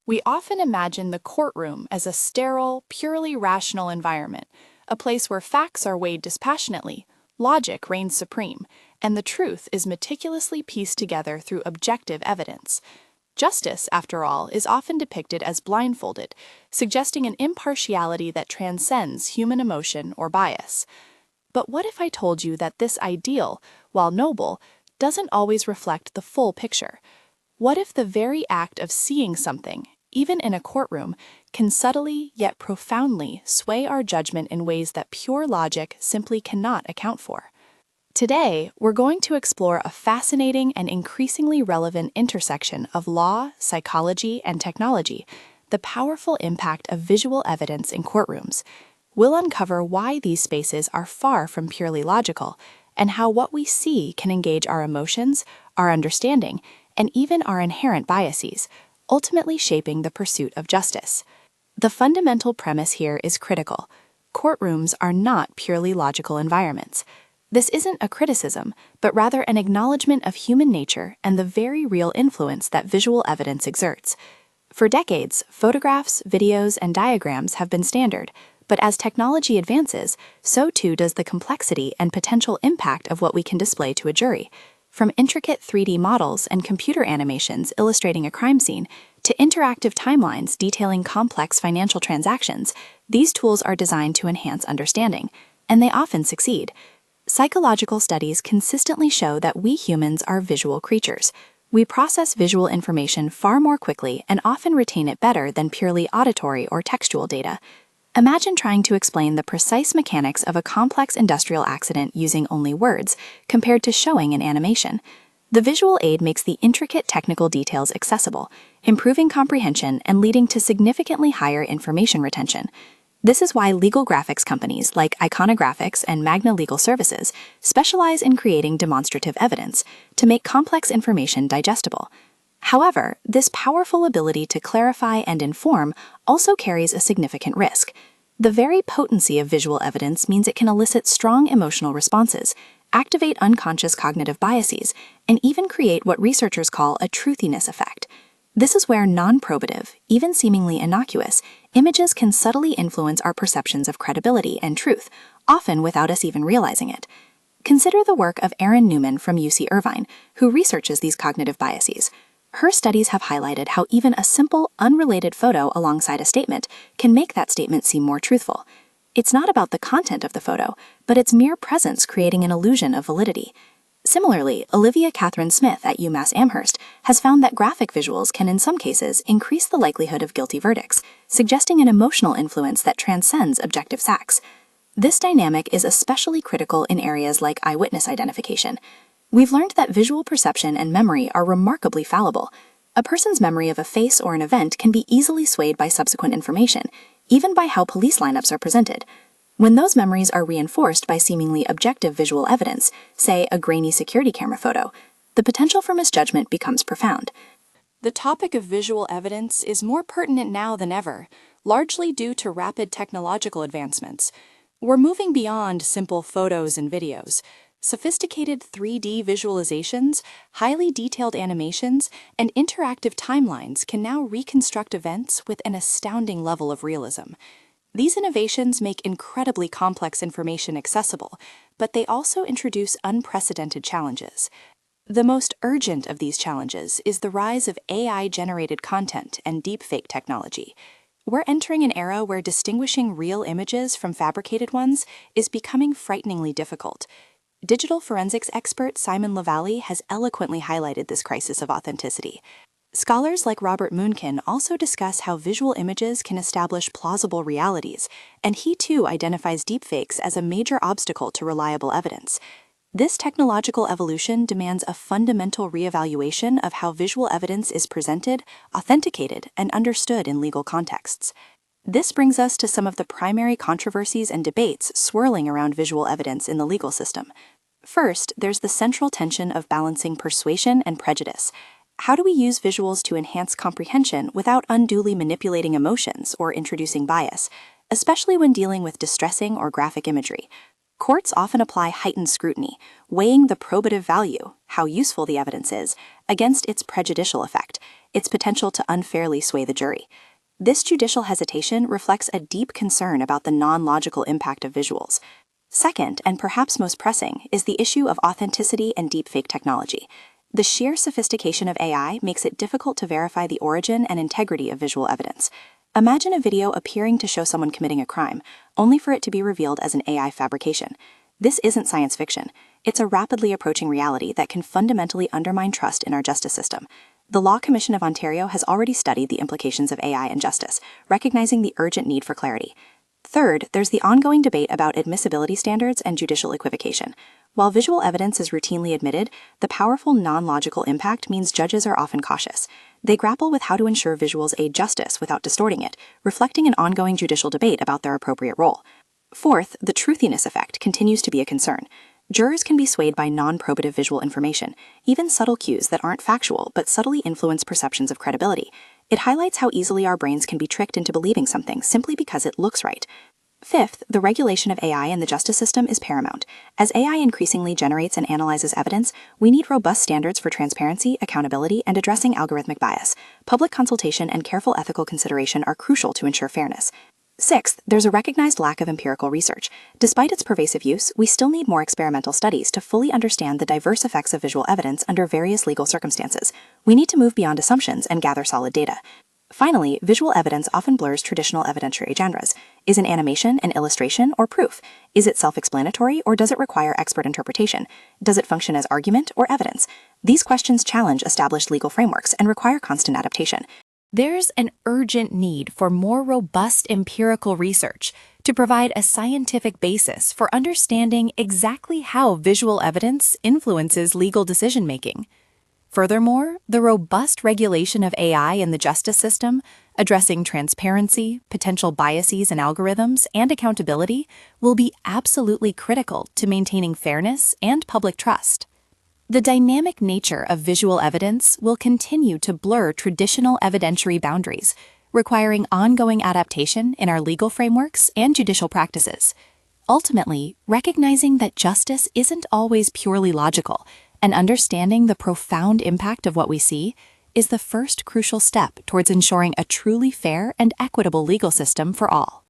We often imagine the courtroom as a sterile, purely rational environment, a place where facts are weighed dispassionately, logic reigns supreme, and the truth is meticulously pieced together through objective evidence. Justice, after all, is often depicted as blindfolded, suggesting an impartiality that transcends human emotion or bias. But what if I told you that this ideal, while noble, doesn't always reflect the full picture? What if the very act of seeing something, even in a courtroom, can subtly yet profoundly sway our judgment in ways that pure logic simply cannot account for? Today, we're going to explore a fascinating and increasingly relevant intersection of law, psychology, and technology, the powerful impact of visual evidence in courtrooms. We'll uncover why these spaces are far from purely logical, and how what we see can engage our emotions, our understanding, and even our inherent biases, ultimately shaping the pursuit of justice. The fundamental premise here is critical. Courtrooms are not purely logical environments. This isn't a criticism, but rather an acknowledgement of human nature and the very real influence that visual evidence exerts. For decades, photographs, videos, and diagrams have been standard, but as technology advances, so too does the complexity and potential impact of what we can display to a jury. From intricate 3D models and computer animations illustrating a crime scene to interactive timelines detailing complex financial transactions, these tools are designed to enhance understanding, and they often succeed. Psychological studies consistently show that we humans are visual creatures. We process visual information far more quickly and often retain it better than purely auditory or textual data. Imagine trying to explain the precise mechanics of a complex industrial accident using only words, compared to showing an animation. The visual aid makes the intricate technical details accessible, improving comprehension and leading to significantly higher information retention. This is why legal graphics companies like Iconographics and Magna Legal Services specialize in creating demonstrative evidence to make complex information digestible. However, this powerful ability to clarify and inform also carries a significant risk. The very potency of visual evidence means it can elicit strong emotional responses, activate unconscious cognitive biases, and even create what researchers call a truthiness effect. This is where non-probative, even seemingly innocuous, images can subtly influence our perceptions of credibility and truth, often without us even realizing it. Consider the work of Eryn Newman from UC Irvine, who researches these cognitive biases. Her studies have highlighted how even a simple, unrelated photo alongside a statement can make that statement seem more truthful. It's not about the content of the photo, but its mere presence creating an illusion of validity. Similarly, Olivia Katherine Smith at UMass Amherst has found that graphic visuals can in some cases increase the likelihood of guilty verdicts, suggesting an emotional influence that transcends objective facts. This dynamic is especially critical in areas like eyewitness identification. We've learned that visual perception and memory are remarkably fallible. A person's memory of a face or an event can be easily swayed by subsequent information, even by how police lineups are presented. When those memories are reinforced by seemingly objective visual evidence, say a grainy security camera photo, the potential for misjudgment becomes profound. The topic of visual evidence is more pertinent now than ever, largely due to rapid technological advancements. We're moving beyond simple photos and videos. Sophisticated 3D visualizations, highly detailed animations, and interactive timelines can now reconstruct events with an astounding level of realism. These innovations make incredibly complex information accessible, but they also introduce unprecedented challenges. The most urgent of these challenges is the rise of AI-generated content and deepfake technology. We're entering an era where distinguishing real images from fabricated ones is becoming frighteningly difficult. Digital forensics expert Simon LaValle has eloquently highlighted this crisis of authenticity. Scholars like Robert Moonkin also discuss how visual images can establish plausible realities, and he too identifies deepfakes as a major obstacle to reliable evidence. This technological evolution demands a fundamental reevaluation of how visual evidence is presented, authenticated, and understood in legal contexts. This brings us to some of the primary controversies and debates swirling around visual evidence in the legal system. First, there's the central tension of balancing persuasion and prejudice. How do we use visuals to enhance comprehension without unduly manipulating emotions or introducing bias, especially when dealing with distressing or graphic imagery? Courts often apply heightened scrutiny, weighing the probative value, how useful the evidence is, against its prejudicial effect, its potential to unfairly sway the jury. This judicial hesitation reflects a deep concern about the non-logical impact of visuals. Second, and perhaps most pressing, is the issue of authenticity and deepfake technology. The sheer sophistication of AI makes it difficult to verify the origin and integrity of visual evidence. Imagine a video appearing to show someone committing a crime, only for it to be revealed as an AI fabrication. This isn't science fiction. It's a rapidly approaching reality that can fundamentally undermine trust in our justice system. The Law Commission of Ontario has already studied the implications of AI in justice, recognizing the urgent need for clarity. Third, there's the ongoing debate about admissibility standards and judicial equivocation. While visual evidence is routinely admitted, the powerful non-logical impact means judges are often cautious. They grapple with how to ensure visuals aid justice without distorting it, reflecting an ongoing judicial debate about their appropriate role. Fourth, the truthiness effect continues to be a concern. Jurors can be swayed by non-probative visual information, even subtle cues that aren't factual but subtly influence perceptions of credibility. It highlights how easily our brains can be tricked into believing something simply because it looks right. Fifth, the regulation of AI in the justice system is paramount. As AI increasingly generates and analyzes evidence, we need robust standards for transparency, accountability, and addressing algorithmic bias. Public consultation and careful ethical consideration are crucial to ensure fairness. Sixth, there's a recognized lack of empirical research. Despite its pervasive use, we still need more experimental studies to fully understand the diverse effects of visual evidence under various legal circumstances. We need to move beyond assumptions and gather solid data. Finally, visual evidence often blurs traditional evidentiary genres. Is an animation an illustration or proof? Is it self-explanatory or does it require expert interpretation? Does it function as argument or evidence? These questions challenge established legal frameworks and require constant adaptation. There's an urgent need for more robust empirical research to provide a scientific basis for understanding exactly how visual evidence influences legal decision-making. Furthermore, the robust regulation of AI in the justice system, addressing transparency, potential biases in algorithms, and accountability, will be absolutely critical to maintaining fairness and public trust. The dynamic nature of visual evidence will continue to blur traditional evidentiary boundaries, requiring ongoing adaptation in our legal frameworks and judicial practices. Ultimately, recognizing that justice isn't always purely logical, and understanding the profound impact of what we see is the first crucial step towards ensuring a truly fair and equitable legal system for all.